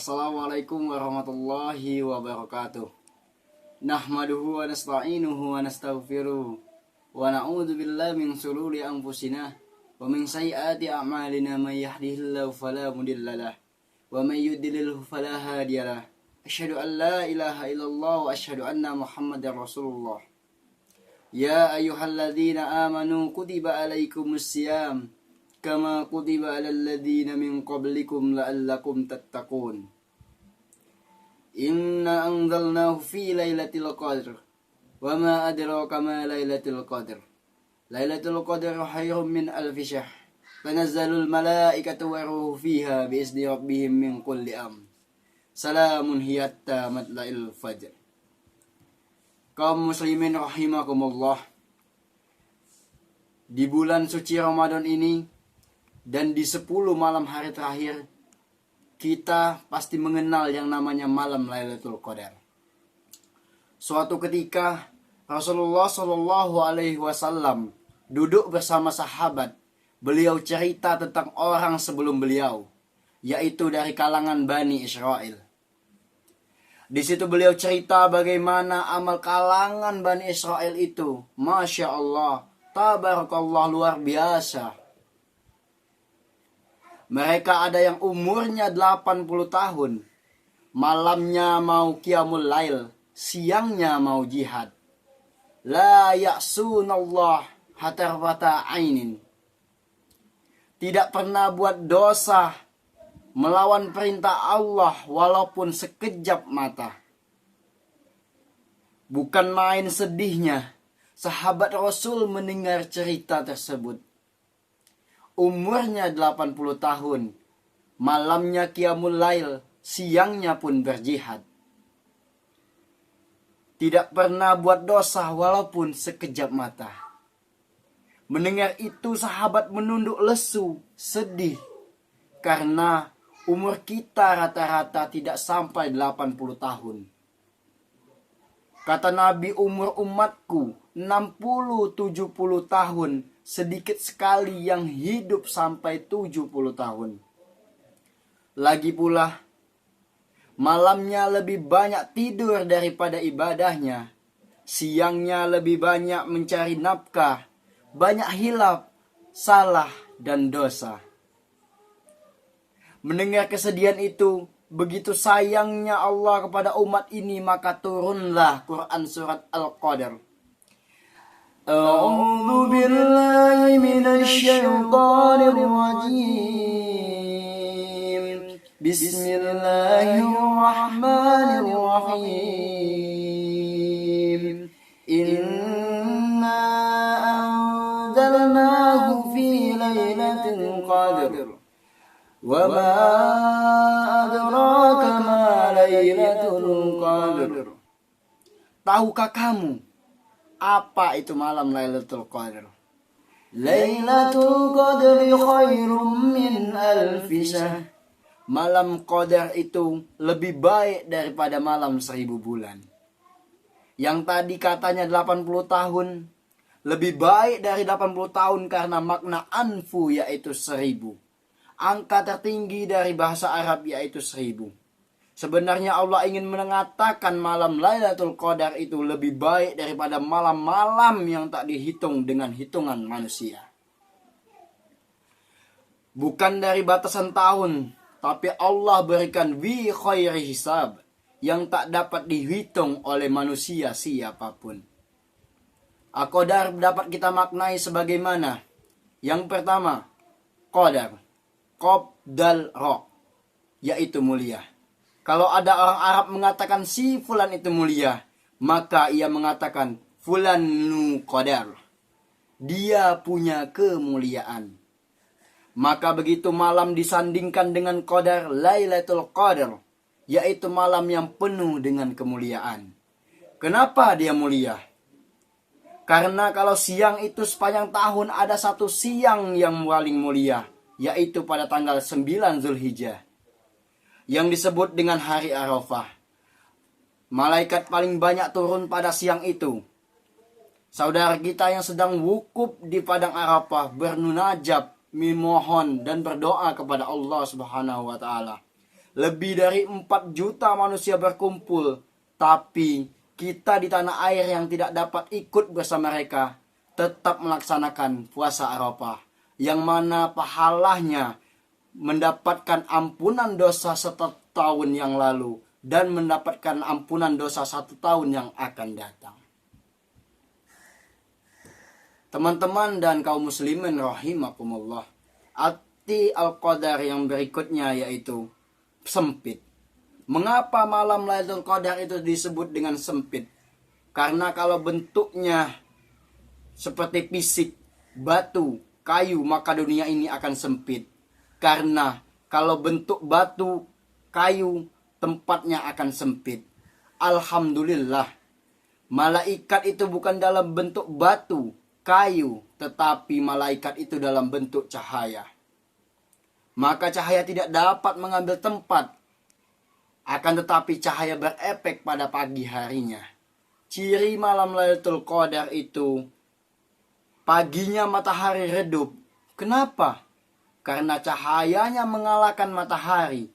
Assalamualaikum warahmatullahi wabarakatuh. Nahmaduhu wa nasta'inuhu wa nastaghfiruh wa na'udzu billahi min shururi anfusina wa min sayyiati a'malina may yahdihillahu fala mudhillalah wa may yudlilhu fala hadiyalah. Asyhadu an la ilaha illallah wa asyhadu anna Muhammadar Rasulullah. Ya ayyuhalladzina amanu kutiba alaikumus syiyam kama kutiba alal ladzina min qablikum la'allakum tattaqun. Inna anzalnahu fi lailatul qadr wa ma adraka ma lailatul qadr. Lailatul qadr khairun min alfi syahr. Tanazzalul malaikatu wa ruhu fiha bi izni rabbihim min kulli amr. Salamun hiya hatta matla'il fajr. Kaum muslimin rahimakumullah. Di bulan suci Ramadan ini dan di 10 malam hari terakhir, kita pasti mengenal yang namanya malam Lailatul Qadar. Suatu ketika Rasulullah Shallallahu Alaihi Wasallam duduk bersama sahabat. Beliau cerita tentang orang sebelum beliau, yaitu dari kalangan Bani Israel. Di situ beliau cerita bagaimana amal kalangan Bani Israel itu, Masya Allah, tabarakallah, luar biasa. Mereka ada yang umurnya 80 tahun. Malamnya mau qiyamul lail, siangnya mau jihad. La ya'sunallah hatarfata ainin. Tidak pernah buat dosa, melawan perintah Allah walaupun sekejap mata. Bukan main sedihnya sahabat Rasul mendengar cerita tersebut. Umurnya 80 tahun, malamnya qiyamul lail, siangnya pun berjihad. Tidak pernah buat dosa walaupun sekejap mata. Mendengar itu sahabat menunduk lesu, sedih. Karena umur kita rata-rata tidak sampai 80 tahun. Kata Nabi, umur umatku 60-70 tahun. Sedikit sekali yang hidup sampai 70 tahun. Lagi pula, malamnya lebih banyak tidur daripada ibadahnya. Siangnya lebih banyak mencari nafkah. Banyak hilaf, salah, dan dosa. Mendengar kesedihan itu, begitu sayangnya Allah kepada umat ini, maka turunlah Quran surat Al-Qadr. A'udzu billahi minasy syaithanir rajim. Bismillahirrahmanirrahim. Inna anzalnahu fi lailatul qadr. Wa ma adraka ma lailatul qadr. Tahukah kamu apa itu malam Lailatul Qadar? Lailatul Qadri khairum min alfi syahr. Malam Qadar itu lebih baik daripada malam 1000 bulan. Yang tadi katanya 80 tahun, lebih baik dari 80 tahun karena makna anfu yaitu 1000. Angka tertinggi dari bahasa Arab yaitu 1000. Sebenarnya Allah ingin mengatakan malam Lailatul Qadar itu lebih baik daripada malam-malam yang tak dihitung dengan hitungan manusia. Bukan dari batasan tahun, tapi Allah berikan wi khairi hisab yang tak dapat dihitung oleh manusia siapapun. Qadar dapat kita maknai sebagaimana. Yang pertama, Qadar, Qaf dal Ra, yaitu mulia. Kalau ada orang Arab mengatakan si fulan itu mulia, maka ia mengatakan fulanu qadar. Dia punya kemuliaan. Maka begitu malam disandingkan dengan qadar Lailatul Qadar, yaitu malam yang penuh dengan kemuliaan. Kenapa dia mulia? Karena kalau siang itu sepanjang tahun ada satu siang yang paling mulia, yaitu pada tanggal 9 Zulhijjah. Yang disebut dengan hari Arafah. Malaikat paling banyak turun pada siang itu. Saudara kita yang sedang wukuf di padang Arafah bernunajab, memohon dan berdoa kepada Allah Subhanahu wa taala. Lebih dari 4 juta manusia berkumpul, tapi kita di tanah air yang tidak dapat ikut bersama mereka tetap melaksanakan puasa Arafah, yang mana pahalanya mendapatkan ampunan dosa setahun yang lalu dan mendapatkan ampunan dosa 1 tahun yang akan datang. Teman-teman dan kaum muslimin rahimakumullah, arti al-qadar yang berikutnya yaitu sempit. Mengapa malam Lailatul Qadar itu disebut dengan sempit? Karena kalau bentuknya seperti fisik, batu, kayu, maka dunia ini akan sempit. Karena kalau bentuk batu, kayu, tempatnya akan sempit. Alhamdulillah, malaikat itu bukan dalam bentuk batu, kayu, tetapi malaikat itu dalam bentuk cahaya. Maka cahaya tidak dapat mengambil tempat, akan tetapi cahaya berefek pada pagi harinya. Ciri malam Lailatul Qadar itu paginya matahari redup. Kenapa? Karena cahayanya mengalahkan matahari.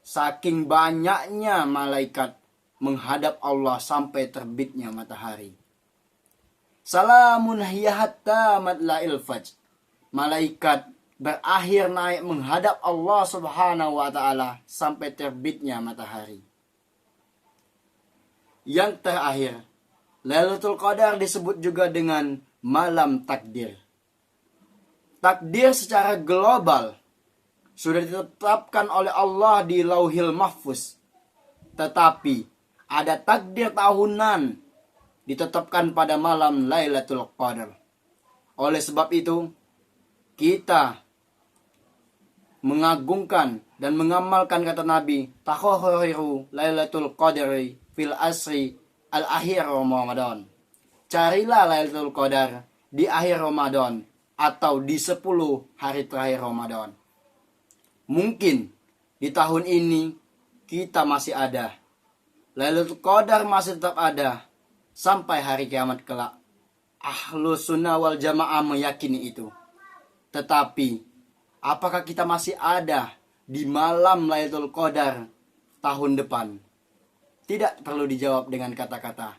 Saking banyaknya malaikat menghadap Allah sampai terbitnya matahari. Salamun hiya hatta matla'il fajr. Malaikat berakhir naik menghadap Allah Subhanahu wa taala sampai terbitnya matahari. Yang terakhir, Lailatul Qadar disebut juga dengan malam takdir. Takdir secara global sudah ditetapkan oleh Allah di Lauhil Mahfuz. Tetapi ada takdir tahunan ditetapkan pada malam Lailatul Qadar. Oleh sebab itu, kita mengagungkan dan mengamalkan kata Nabi, takhahhariru Lailatul Qadri fil asri al-akhir Ramadan. Carilah Lailatul Qadar di akhir Ramadan atau di 10 hari terakhir Ramadan. Mungkin di tahun ini kita masih ada. Lailatul Qadar masih tetap ada sampai hari kiamat kelak. Ahlus Sunnah wal Jamaah meyakini itu. Tetapi apakah kita masih ada di malam Lailatul Qadar tahun depan? Tidak perlu dijawab dengan kata-kata.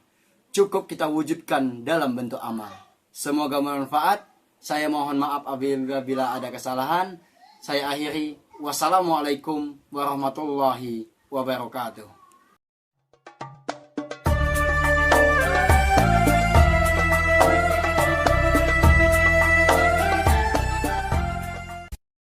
Cukup kita wujudkan dalam bentuk amal. Semoga bermanfaat. Saya mohon maaf apabila ada kesalahan. Saya akhiri. Wassalamualaikum warahmatullahi wabarakatuh.